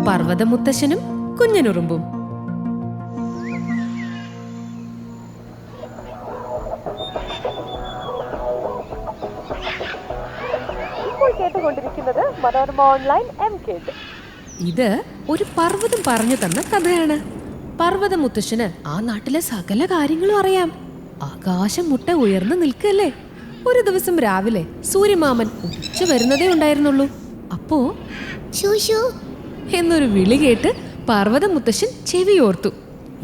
പർവ്വതമുത്തശ്ശനും കുഞ്ഞനുറുമ്പും. കേട്ടുകൊണ്ടിരിക്കുന്നത് മനോരമ ഓൺലൈൻ എംകിഡ്. ഇത് ഒരു പർവ്വതം പറഞ്ഞു തന്ന കഥയാണ്. പർവ്വതമുത്തശ്ശന് ആ നാട്ടിലെ സകല കാര്യങ്ങളും അറിയാം. ആകാശം മുട്ട ഉയർന്നു നിൽക്കല്ലേ. ഒരു ദിവസം രാവിലെ സൂര്യമാമൻ ഉദിച്ചു വരുന്നതേ ഉണ്ടായിരുന്നുള്ളൂ. അപ്പോ എന്നൊരു വിളി കേട്ട് പർവ്വതമുത്തശ്ശൻ ചെവിയോർത്തു.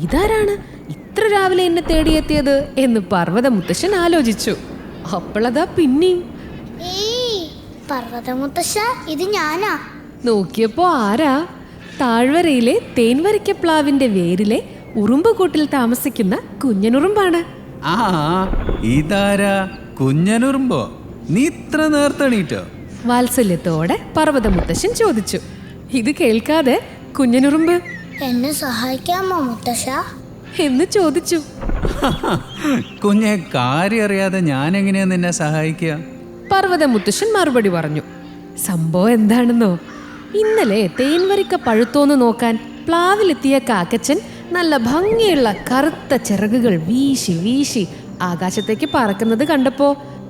ഇതാരാണ് ഇത്ര രാവിലെ എന്നെ തേടിയെത്തിയത് എന്ന് പർവ്വതമുത്തശ്ശൻ ആലോചിച്ചു. അപ്പോഴതാ പിന്നെയും പർവ്വതമുത്തശ്ശ, ഇത് ഞാനാ. നോക്കിയപ്പോ ആരാ? താഴ്വരയിലെ തേൻവരിക്കപ്ലാവിന്റെ വേരിലെ ഉറുമ്പുകൂട്ടിൽ താമസിക്കുന്ന കുഞ്ഞനുറുമ്പാണ്. ആ, ഇതാരാ? കുഞ്ഞനുറുമ്പോ? നീ ഇത്ര നേർത്തെണീറ്റോ? വാത്സല്യത്തോടെ പർവ്വതമുത്തശ്ശൻ ചോദിച്ചു. ഇത് കേൾക്കാതെ കുഞ്ഞനുറുമ്പ് എന്നെ സഹായിക്കാമോ മുത്തശ്ശ എന്ന് ചോദിച്ചു. കുഞ്ഞെ, കാര്യം അറിയാതെ ഞാൻ എങ്ങനെയാ നിന്നെ സഹായിക്കുക? പർവ്വതമുത്തശ്ശൻ മറുപടി പറഞ്ഞു. സംഭവം എന്താണെന്നോ, ഇന്നലെ തേൻവരിക്ക പഴുത്തോന്ന് നോക്കാൻ പ്ലാവിലെത്തിയ കാക്കച്ചൻ നല്ല ഭംഗിയുള്ള കറുത്ത ചിറകുകൾ വീശി വീശി ആകാശത്തേക്ക് പറക്കുന്നത് കണ്ടപ്പോ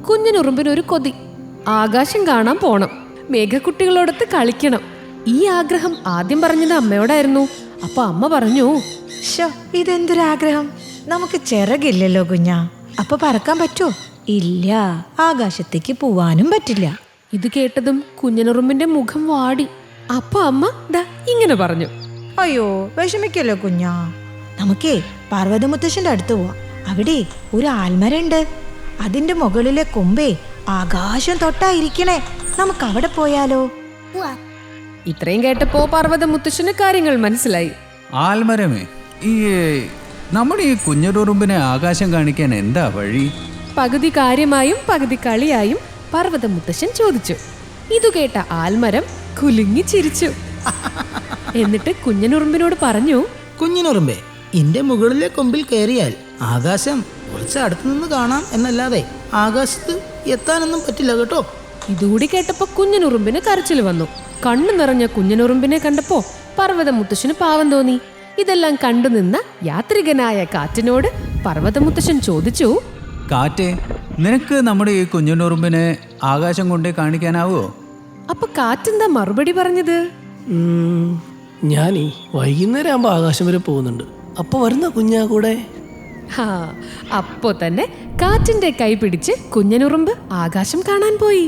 കുഞ്ഞനുറുമ്പിനൊരു കൊതി. ആകാശം കാണാൻ പോണം, മേഘക്കുട്ടികളോടൊത്ത് കളിക്കണം. ഈ ആഗ്രഹം ആദ്യം പറഞ്ഞത് അമ്മയോടായിരുന്നു. അപ്പൊ അമ്മ പറഞ്ഞു, ഇതെന്തൊരാഗ്രഹം, നമുക്ക് ചിറകില്ലല്ലോ കുഞ്ഞാ, അപ്പൊ പറക്കാൻ പറ്റോ? ഇല്ല, ആകാശത്തേക്ക് പോവാനും പറ്റില്ല. ഇത് കേട്ടതും കുഞ്ഞനുറുമ്പിന്റെ മുഖം വാടി. അപ്പൊ അമ്മ ദാ ഇങ്ങനെ പറഞ്ഞു, അയ്യോ വിഷമിക്കല്ലോ കുഞ്ഞാ, നമുക്കേ പർവ്വതമുത്തശ്ശന്റെ അടുത്ത് പോവാം. അവിടെ ഒരു ആൽമരണ്ട്, അതിന്റെ മുകളിലെ കൊമ്പേ ആകാശം തൊട്ടായിരിക്കണേ. നമുക്ക് അവിടെ പോയാലോ? ഇത്രയും കേട്ടപ്പോ പർവ്വതമുത്തശ്ശന് കാര്യങ്ങൾ മനസ്സിലായി. ആൽമരമേ, നമ്മുടെ ഈ കുഞ്ഞനുറുമ്പിനെ ആകാശം കാണിക്കാൻ എന്താ വഴി? പകുതി കാര്യമായും പകുതി കളിയായും പർവ്വതമുത്തശ്ശൻ ചോദിച്ചു. ഇതു കേട്ട ആൽമരം കുലുങ്ങി ചിരിച്ചു. എന്നിട്ട് കുഞ്ഞനുറുമ്പിനോട് പറഞ്ഞു, കുഞ്ഞനുറുമ്പേ, ഇന്റെ മുകളിലെ കൊമ്പിൽ കയറിയാൽ ആകാശം കുറച്ച് അടുത്ത് നിന്ന് കാണാം എന്നല്ലാതെ ആകാശത്ത് എത്താനൊന്നും പറ്റില്ല കേട്ടോ. ഇതുകൂടി കേട്ടപ്പോ കുഞ്ഞനുറുമ്പിന് കരച്ചിൽ വന്നു. കണ്ണു നിറഞ്ഞ കുഞ്ഞനുറുമ്പിനെ കണ്ടപ്പോ പർവ്വതമുത്തശ്ശന് പാവം തോന്നി. ഇതെല്ലാം കണ്ടു നിന്ന യാത്രികനായ കാറ്റിനോട് പർവ്വതമുത്തശ്ശൻ ചോദിച്ചു, കാറ്റേ, നിനക്ക് നമ്മുടെ ഈ കുഞ്ഞനുറുമ്പിനെ ആകാശം കൊണ്ടേ കാണിക്കാനാവോ? അപ്പൊ കാറ്റെന്താ മറുപടി പറഞ്ഞത്? ഞാനീ വൈകുന്നേരം ആകുമ്പോ ആകാശം വരെ പോകുന്നുണ്ട്, അപ്പൊ വരുന്ന കുഞ്ഞാ കൂടെ. അപ്പോ തന്നെ കാറ്റിന്റെ കൈ പിടിച്ച് കുഞ്ഞനുറുമ്പ് ആകാശം കാണാൻ പോയി.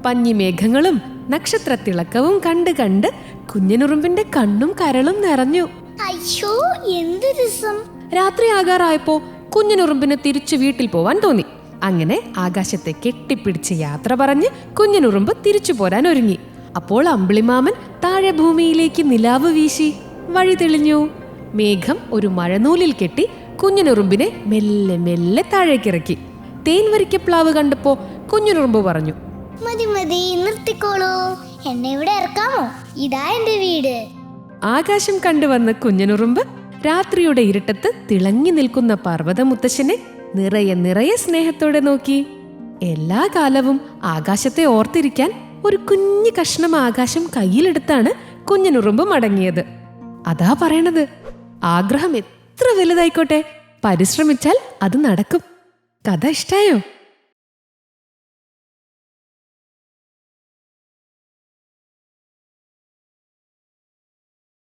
പഞ്ഞിമേഘങ്ങളും നക്ഷത്ര തിളക്കവും കണ്ട് കണ്ട് കുഞ്ഞനുറുമ്പിന്റെ കണ്ണും കരളും നിറഞ്ഞു. അയ്യോ, എന്ത് രസം. രാത്രി ആകാറായപ്പോ കുഞ്ഞനുറുമ്പിന് തിരിച്ചു വീട്ടിൽ പോവാൻ തോന്നി. അങ്ങനെ ആകാശത്തെ കെട്ടിപ്പിടിച്ച് യാത്ര പറഞ്ഞ് കുഞ്ഞനുറുമ്പ് തിരിച്ചു പോരാൻ ഒരുങ്ങി. അപ്പോൾ അമ്പിളിമാമൻ താഴെ ഭൂമിയിലേക്ക് നിലാവ് വീശി വഴി തെളിഞ്ഞു. മേഘം ഒരു മഴനൂലിൽ കെട്ടി കുഞ്ഞനുറുമ്പിനെ മെല്ലെ മെല്ലെ താഴേക്കിറക്കി. തേൻവരിക്കപ്ലാവ് കണ്ടപ്പോ കുഞ്ഞനുറുമ്പ് പറഞ്ഞു, മതി മതി, നിർത്തിക്കോളൂ, എന്നെ ഇവിടെ ഇറക്കാമോ? ഇതാ എന്റെ വീട്. ആകാശം കണ്ടുവന്ന കുഞ്ഞനുറുമ്പ് രാത്രിയുടെ ഇരുട്ടത്ത് തിളങ്ങി നിൽക്കുന്ന പർവ്വതമുത്തശ്ശനെ നിറയെ നിറയെ സ്നേഹത്തോടെ നോക്കി. എല്ലാ കാലവും ആകാശത്തെ ഓർത്തിരിക്കാൻ ഒരു കുഞ്ഞു കഷ്ണം ആകാശം കയ്യിലെടുത്താണ് കുഞ്ഞനുറുമ്പ് മടങ്ങിയത്. അതാ പറയണത്, ആഗ്രഹം എത്ര വലുതായിക്കോട്ടെ, പരിശ്രമിച്ചാൽ അത് നടക്കും. കഥ ഇഷ്ടായോ?